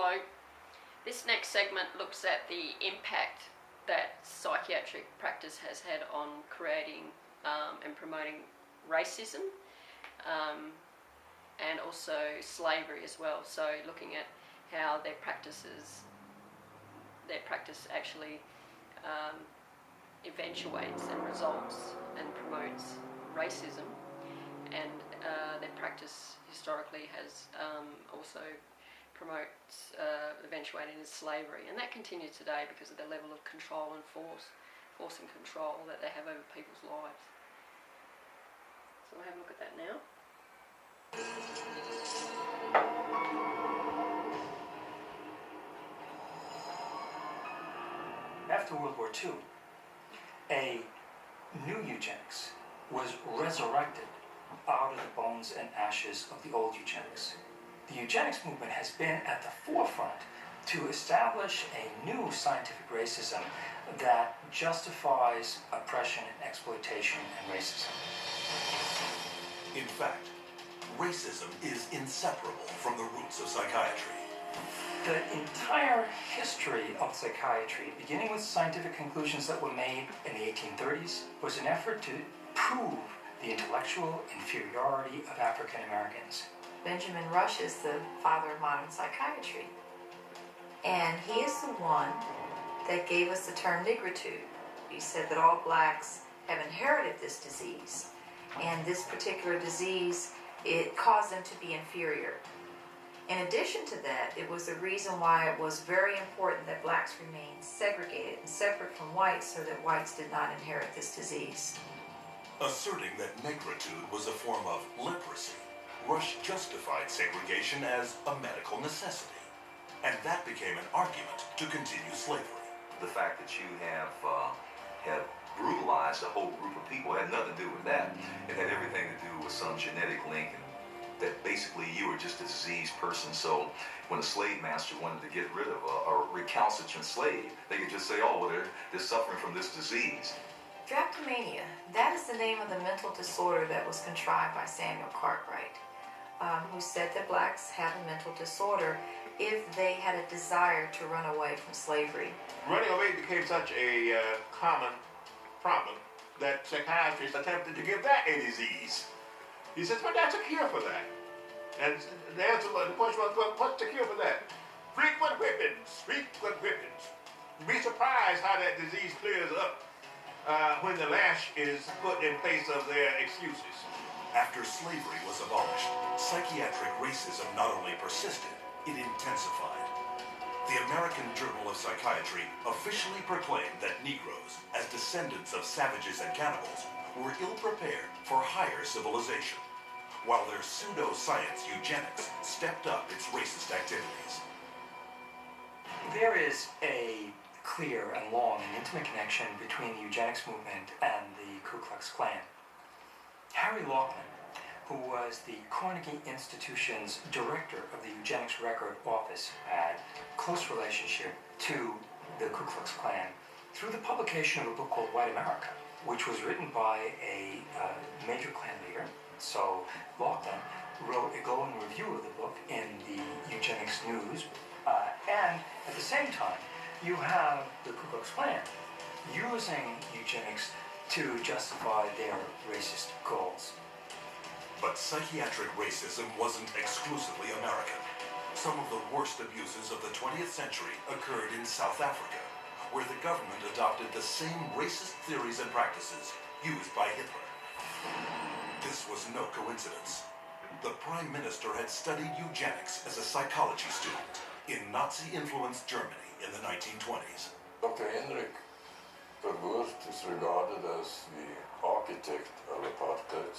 Hello. This next segment looks at the impact that psychiatric practice has had on creating and promoting racism and also slavery as well. So looking at how their practice actually eventuates and results and promotes racism, and their practice historically has also promotes eventuating in slavery, and that continues today because of the level of control and force and control that they have over people's lives. So we'll have a look at that now. After World War II, a new eugenics was resurrected out of the bones and ashes of the old eugenics. The eugenics movement has been at the forefront to establish a new scientific racism that justifies oppression and exploitation and racism. In fact, racism is inseparable from the roots of psychiatry. The entire history of psychiatry, beginning with scientific conclusions that were made in the 1830s, was an effort to prove the intellectual inferiority of African Americans. Benjamin Rush is the father of modern psychiatry. And he is the one that gave us the term nigritude. He said that all blacks have inherited this disease. And this particular disease, it caused them to be inferior. In addition to that, it was the reason why it was very important that blacks remain segregated and separate from whites so that whites did not inherit this disease. Asserting that negritude was a form of leprosy, Rush justified segregation as a medical necessity. And that became an argument to continue slavery. The fact that you have brutalized a whole group of people had nothing to do with that. It had everything to do with some genetic link, and that basically you were just a diseased person. So when a slave master wanted to get rid of a recalcitrant slave, they could just say, oh, well, they're suffering from this disease. Drapetomania, that is the name of the mental disorder that was contrived by Samuel Cartwright, who said that blacks have a mental disorder if they had a desire to run away from slavery. Running away became such a common problem that psychiatrists attempted to give that a disease. He says, well, that's a cure for that. And the answer was, the question was, well, what's the cure for that? Frequent whippings, frequent whippings. You'd be surprised how that disease clears up when the lash is put in place of their excuses. After slavery was abolished, psychiatric racism not only persisted, it intensified. The American Journal of Psychiatry officially proclaimed that Negroes, as descendants of savages and cannibals, were ill-prepared for higher civilization, while their pseudo-science eugenics stepped up its racist activities. There is a clear and long and intimate connection between the eugenics movement and the Ku Klux Klan. Harry Laughlin, who was the Carnegie Institution's director of the Eugenics Record Office, had a close relationship to the Ku Klux Klan through the publication of a book called White America, which was written by a major Klan leader. So Laughlin wrote a glowing review of the book in the Eugenics News, and at the same time, you have the Ku Klux Klan using eugenics to justify their racist goals. But psychiatric racism wasn't exclusively American. Some of the worst abuses of the 20th century occurred in South Africa, where the government adopted the same racist theories and practices used by Hitler. This was no coincidence. The Prime Minister had studied eugenics as a psychology student in Nazi-influenced Germany in the 1920s. Dr. Hendrik Verwoerd is regarded as the architect of apartheid.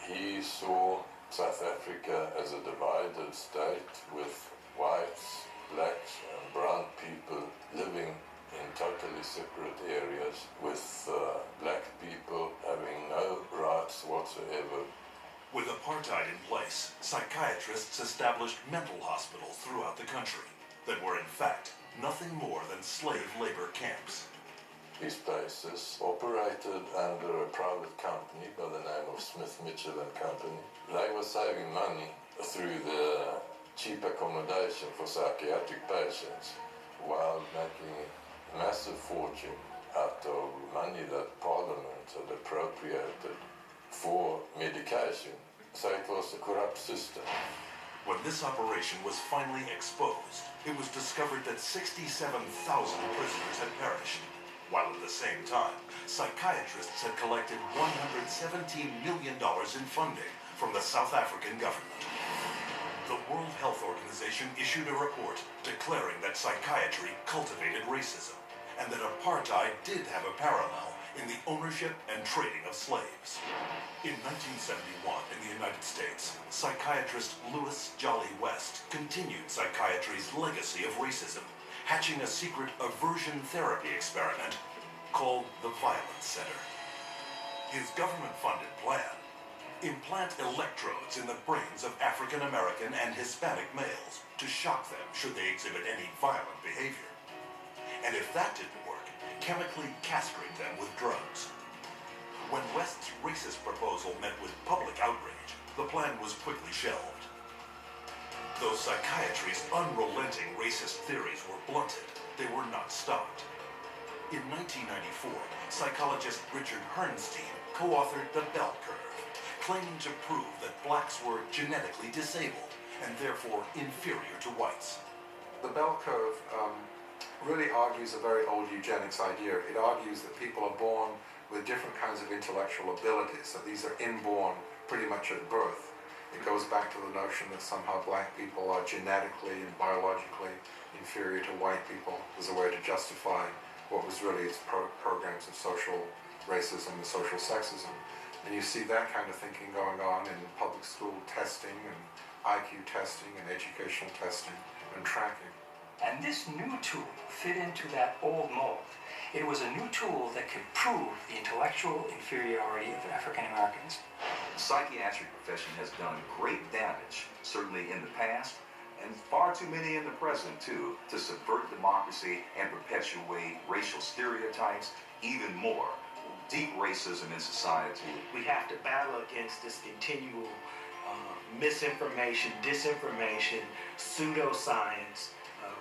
He saw South Africa as a divided state with whites, blacks and brown people living in totally separate areas, with black people having no rights whatsoever. With apartheid in place, psychiatrists established mental hospitals throughout the country that were in fact nothing more than slave labor camps. These places operated under a private company by the name of Smith, Mitchell and Company. They were saving money through the cheap accommodation for psychiatric patients while making a massive fortune out of money that Parliament had appropriated for medication. So it was a corrupt system. When this operation was finally exposed, it was discovered that 67,000 prisoners had perished, while at the same time, psychiatrists had collected $117 million in funding from the South African government. The World Health Organization issued a report declaring that psychiatry cultivated racism, and that apartheid did have a parallel in the ownership and trading of slaves. In 1971, in the United States, psychiatrist Louis Jolly West continued psychiatry's legacy of racism, hatching a secret aversion therapy experiment called the Violence Center. His government-funded plan: implant electrodes in the brains of African American and Hispanic males to shock them should they exhibit any violent behavior. And if that didn't work, chemically castrate them with drugs. When West's racist proposal met with public outrage, the plan was quickly shelved. Though psychiatry's unrelenting racist theories were blunted, they were not stopped. In 1994, psychologist Richard Herrnstein co-authored The Bell Curve, claiming to prove that blacks were genetically disabled and therefore inferior to whites. The Bell Curve really argues a very old eugenics idea. It argues that people are born with different kinds of intellectual abilities, that these are inborn pretty much at birth. It goes back to the notion that somehow black people are genetically and biologically inferior to white people as a way to justify what was really its programs of social racism and social sexism. And you see that kind of thinking going on in public school testing and IQ testing and educational testing and tracking. And this new tool fit into that old mold. It was a new tool that could prove the intellectual inferiority of African Americans. The psychiatric profession has done great damage, certainly in the past, and far too many in the present too, to subvert democracy and perpetuate racial stereotypes, even more. Deep racism in society. We have to battle against this continual misinformation, disinformation, pseudoscience.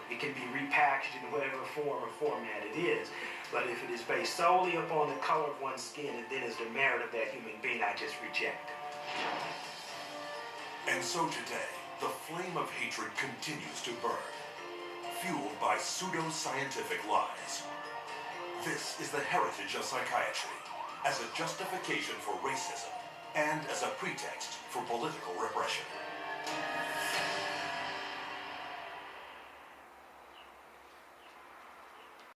It can be repackaged in whatever form or format it is. But if it is based solely upon the color of one's skin and then is the merit of that human being, I just reject it. And so today, the flame of hatred continues to burn, fueled by pseudo-scientific lies. This is the heritage of psychiatry, as a justification for racism and as a pretext for political repression.